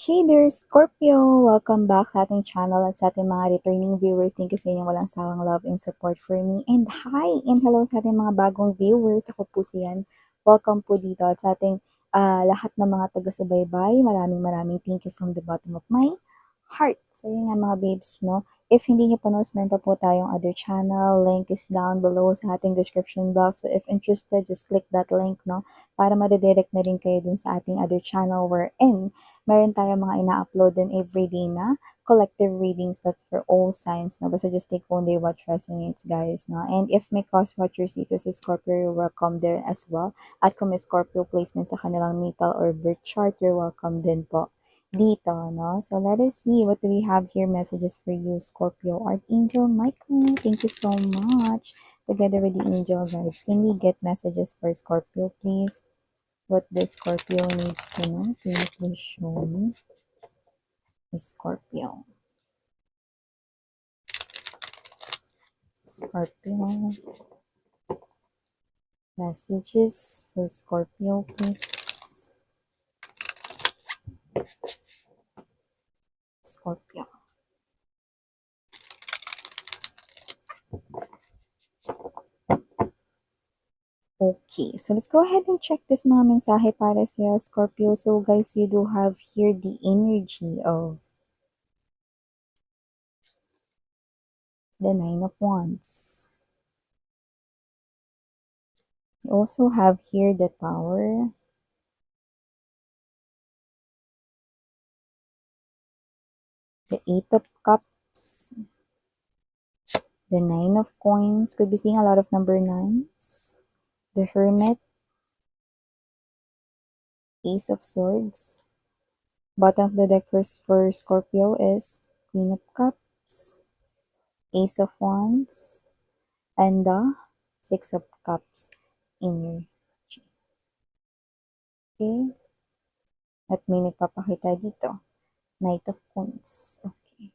Hey there, Scorpio! Welcome back sa ating channel at sa ating mga returning viewers. Thank you sa inyong walang sawang love and support for me. And hi! And hello sa ating mga bagong viewers. Ako po siyan. Welcome po dito at sa ating lahat ng mga taga-subaybay. Maraming thank you from the bottom of my heart. So yun nga mga babes, no? If hindi nyo pa knows, meron pa po tayong other channel. Link is down below sa ating description box. So if interested, just click that link, no? Para ma-redirect na rin kayo dun sa ating other channel wherein meron tayong mga ina-upload din everyday na collective readings that's for all signs, no? Basta just take one day what resonates, guys, no? And if may cross-watcher dito si Scorpio, you're welcome there as well. At kung may Scorpio placement sa kanilang natal or birth chart, you're welcome din po dito, no? So let us see what do we have here. Messages for you, Scorpio. Archangel Michael, thank you so much. Together with the angel guides, can we get messages for Scorpio, please? What the Scorpio needs to know? Can you please show me? Scorpio. Scorpio. Messages for Scorpio, please. Scorpio. Okay, so let's go ahead and check this mga mensahe para sa Scorpio. So guys, you do have here the energy of the Nine of Wands. You also have here the Tower. The Eight of Cups. The Nine of Coins. Could be seeing a lot of number nines. The Hermit. Ace of Swords. Bottom of the deck for Scorpio is Queen of Cups, Ace of Wands, and the Six of Cups energy. Okay? At may nagpapakita dito. Knight of Coins. Okay.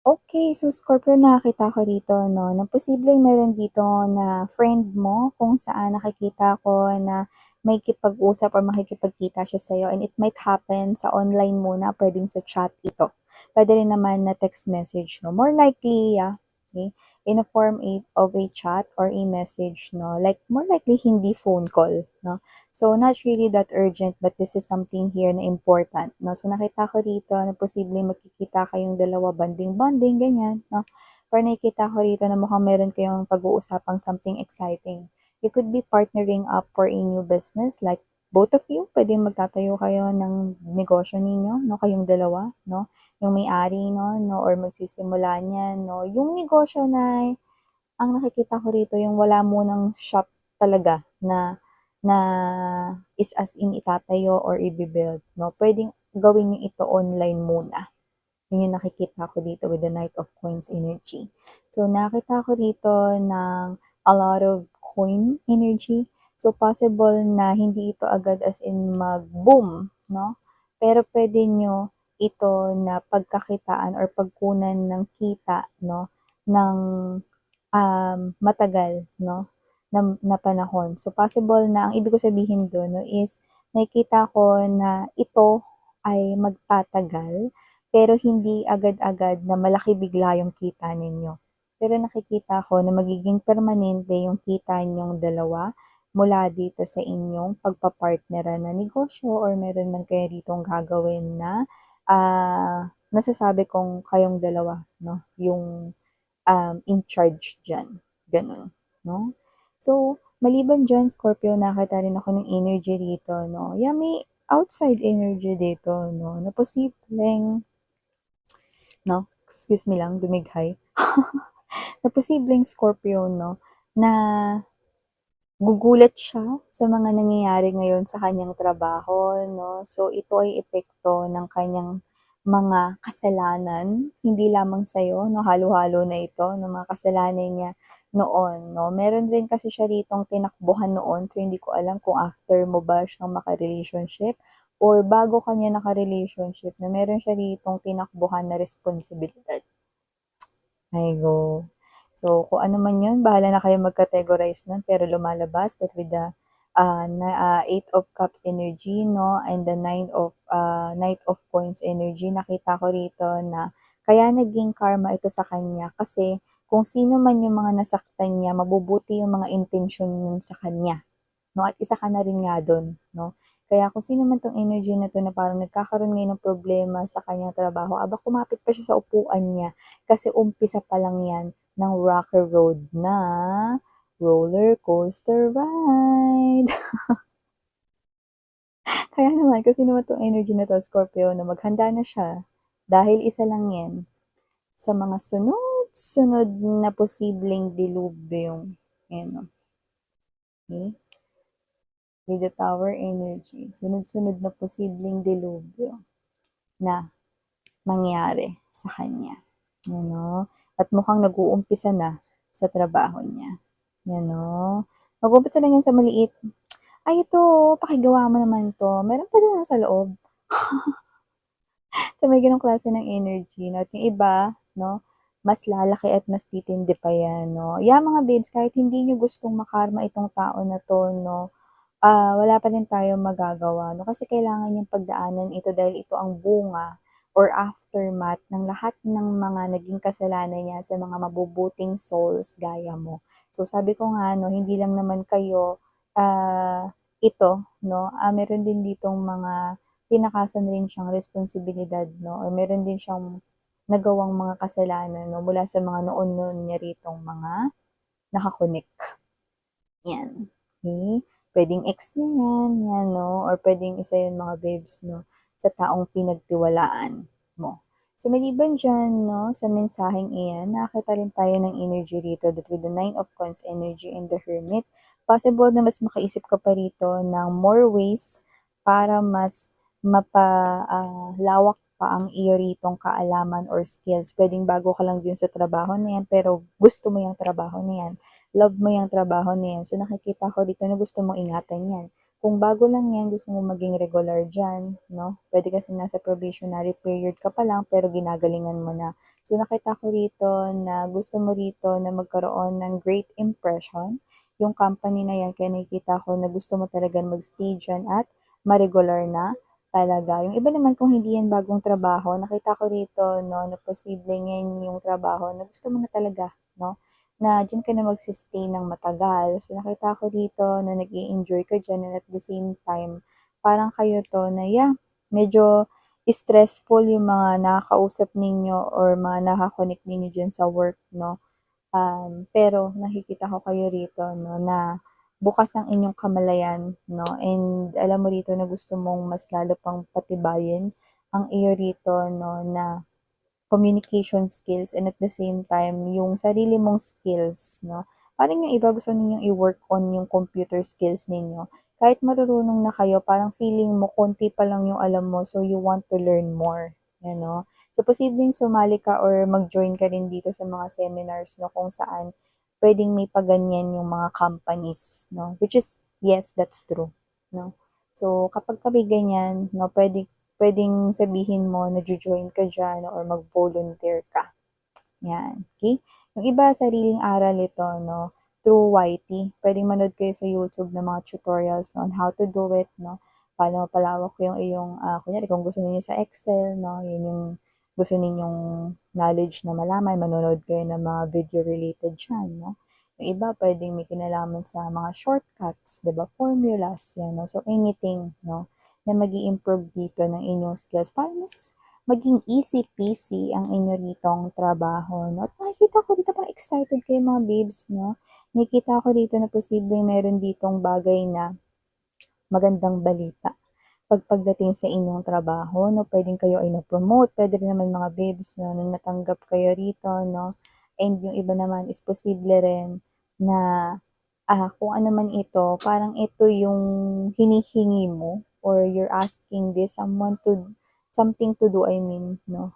Okay, so Scorpio, nakakita ko dito, no, na posibleng meron dito na friend mo kung saan nakikita ko na may kipag-usap or makikipagkita siya sa'yo and it might happen sa online muna, pwedeng sa chat ito. Pwede rin naman na text message, no. More likely, okay, in a form of a chat or a message, no, like more likely hindi phone call, no. So, not really that urgent, but this is something here na important, no? So, nakita ko dito na posibleng magkikita kayong dalawa, banding-banding, ganyan, no? Or nakikita ko dito na mukhang meron kayong pag-uusapang something exciting. You could be partnering up for a new business, like both of you, pwedeng magtatayo kayo ng negosyo ninyo, no? Kayong dalawa, no? Yung may-ari, no? Or magsisimula niyan, no? Yung negosyo na, ang nakikita ko rito, yung wala munang shop talaga na na is as in itatayo or i-build, no? Pwedeng gawin niyo ito online muna. Yun yung nakikita ko dito with the Knight of Coins energy. So, nakita ko dito ng a lot of coin energy. So, possible na hindi ito agad as in mag-boom, no? Pero pwede nyo ito na pagkakitaan or pagkunan ng kita, no? Ng matagal, no? Na panahon. So, possible na, ang ibig ko sabihin doon, no, is nakikita ko na ito ay magtatagal, pero hindi agad-agad na malaki bigla yung kita ninyo. Pero nakikita ko na magiging permanente yung kita ninyong dalawa mula dito sa inyong pagpapartneran na negosyo or meron man kayo ditong gagawin na nasasabi kong kayong dalawa, no? Yung in charge dyan. Ganun, no? So, maliban dyan, Scorpio, nakita rin ako ng energy dito, no? Yeah, may outside energy dito, no? Na posibleng, no? Excuse me lang, dumighay. Na posibleng Scorpio, no? Na gugulat siya sa mga nangyayari ngayon sa kanyang trabaho, no? So, ito ay epekto ng kanyang mga kasalanan, hindi lamang sa'yo, no? Halo-halo na ito, no? Mga kasalanan niya noon, no? Meron rin kasi siya ritong tinakbuhan noon, so hindi ko alam kung after mo ba siyang maka-relationship or bago kanya naka-relationship na meron siya ritong tinakbuhan na responsibilidad. I go. So, kung ano man yun, bahala na kayo mag-categorize nun, pero lumalabas that with the Eight of Cups energy, no? And the Knight of Coins energy. Nakita ko rito na kaya naging karma ito sa kanya kasi kung sino man yung mga nasaktan niya, mabubuti yung mga intensyon nun sa kanya. No? At isa ka na rin nga doon, no? Kaya kung sino man tong energy na to na parang nagkakaroon ngayon ng problema sa kanyang trabaho, aba kumapit pa siya sa upuan niya kasi umpisa pa lang yan ng rocker road na roller coaster ride. Kaya naman, kasi naman 'tong energy na 'to, Scorpio, na maghanda na siya dahil isa lang 'yan sa mga sunod-sunod na posibleng dilubyong. Ayan, oh, okey, with the Tower energy, sunod-sunod na posibleng dilubyo na mangyari sa kanya. Yan, oh, at mukhang nag-uumpisa na sa trabaho niya. Yan, oh. Mag-uumpisa lang yan sa maliit. "Ay ito, pakigawa mo naman 'to." Meron pa dun sa loob. So, may gano'ng klase ng energy 'no, at yung iba 'no, mas lalaki at mas titindi pa 'yan 'no. Yeah, mga babes, kahit hindi niyo gustong makarma itong tao na 'to 'no, wala pa rin tayong magagawa 'no, kasi kailangan niyang pagdaanan ito dahil ito ang bunga or aftermath ng lahat ng mga naging kasalanan niya sa mga mabubuting souls gaya mo. So, sabi ko nga 'no, hindi lang naman kayo, ito 'no, meron din ditong mga tinakasan rin siyang responsibilidad 'no, or meron din siyang nagawang mga kasalanan 'no, mula sa mga noon-noon niya ritong mga naka-connect, 'yan. Okey, puwedeng ex niya 'yan, 'yan 'no, or puwedeng isa 'yan mga babes 'no, sa taong pinagtiwalaan mo. So maliban diyan 'no, sa mensaheng iyan, nakakita rin tayo ng energy rito that with the Nine of Wands energy and the Hermit, possible na mas makaisip ka pa rito ng more ways para mas lawak pa ang iyo ritong kaalaman or skills. Puwedeng bago ka lang diyan sa trabaho na 'yan, pero gusto mo 'yang trabaho na 'yan, love mo 'yang trabaho na 'yan. So nakikita ko dito na gusto mong ingatan 'yan. Kung bago lang 'yan, gusto mong maging regular diyan 'no, puwede kasing nasa probationary period ka pa lang pero ginagalingan mo na. So nakita ko rito na gusto mo rito na magkaroon ng great impression yung company na 'yan, kaya nakikita ko na gusto mo talagang mag-stay diyan at ma-regular na talaga. Yung iba naman kung hindi 'yan bagong trabaho, nakita ko rito 'no, na posibleng 'yan yung trabaho na gusto mo na talaga 'no, na diyan ka na magse-stay ng matagal. So, nakita ko dito na nag-e-enjoy ka diyan and at the same time, parang kayo 'to na yeah, medyo stressful yung mga nakakausap ninyo or mga naka-connect ninyo diyan sa work 'no. Pero nakikita ko kayo rito 'no, na bukas ang inyong kamalayan 'no, and alam mo rito na gusto mong mas lalo pang patibayin ang iyo rito 'no, na communication skills and at the same time yung sarili mong skills 'no. Parang yung iba gusto ninyong i-work on yung computer skills ninyo. Kahit marurunong na kayo, parang feeling mo konti pa lang yung alam mo, so you want to learn more, you know. So posibleng sumali ka or mag-join ka rin dito sa mga seminars 'no, kung saan puwedeng may pa-ganyan yung mga companies 'no, which is yes, that's true 'no. So kapagka may ganyan 'no, puwedeng sabihin mo na join ka diyan or mag-volunteer ka, 'yan, okey? Yung iba sariling aral ito 'no, through YT. Puwedeng manood kayo sa YouTube ng mga tutorials on how to do it 'no, paano mapalawak yung iyong, kunyari kung gusto niyo sa Excel 'no, yun yung gusto ninyong knowledge na malaman, manonood kayo ng mga video related diyan 'no. Yung iba puwedeng may kinalaman sa mga shortcuts, 'di ba, formulas, 'yan 'no. So anything 'no, na mag-i-improve dito ng inyong skills para mas maging easy peasy ang inyo ritong trabaho 'no, at nakikita ko dito parang excited kayo mga babes 'no. Nakikita ko dito na posibleng meron ditong bagay na magandang balita pagdating sa inyong trabaho 'no, puwedeng kayo ay na-promote, puwede rin naman mga babes 'no, na natanggap kayo rito 'no, and yung iba naman is posible rin na, kung ano man ito, parang ito yung hinihingi mo or you're asking this someone to something to do, I mean 'no,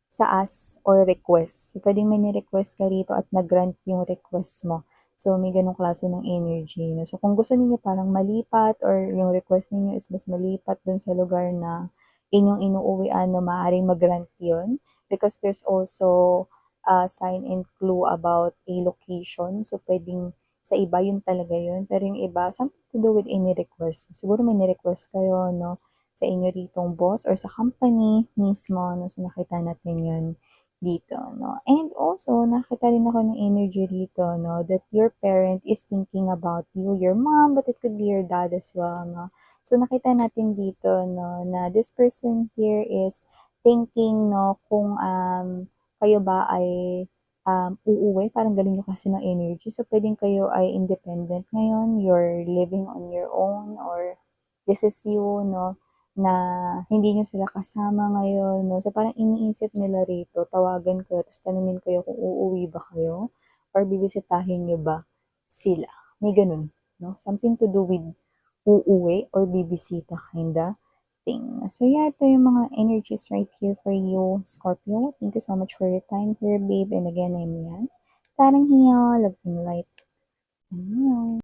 sa ask or request. So, puwedeng may ni-request ka rito at na-grant yung request mo. So, may gano'ng klase ng energy 'no. So, kung gusto ninyo parang malipat or yung request ninyo is mas malipat dun sa lugar na inyong inuuwian 'no, maaaring ma-grant yun because there's also a sign and clue about a location. So, puwedeng sa iba yun talaga yun, pero yung iba something to do with any request. Siguro may ni-request kayo 'no, sa inyo ritong boss or sa company mismo 'no, so nakita natin yun dito 'no. And also nakita rin ako ng energy rito 'no, that your parent is thinking about you, your mom, but it could be your dad as well 'no. So nakita natin dito 'no, na this person here is thinking 'no, kung, kayo ba ay uuwi, parang galing yung kasi ng energy. So, puwedeng kayo ay independent ngayon, you're living on your own or this is you 'no, na hindi niyo sila kasama ngayon 'no. So, parang iniisip nila rito, tawagan kayo ta's tanungin kayo kung uuwi ba kayo or bibisitahin niyo ba sila, may gano'n 'no. Something to do with uuwi or bibisita kinda thing. So yeah, ito yung mga energies right here for you, Scorpio. Thank you so much for your time here, babe. And again, I'm Yan. Sarang hiya, love and light. Annyeong.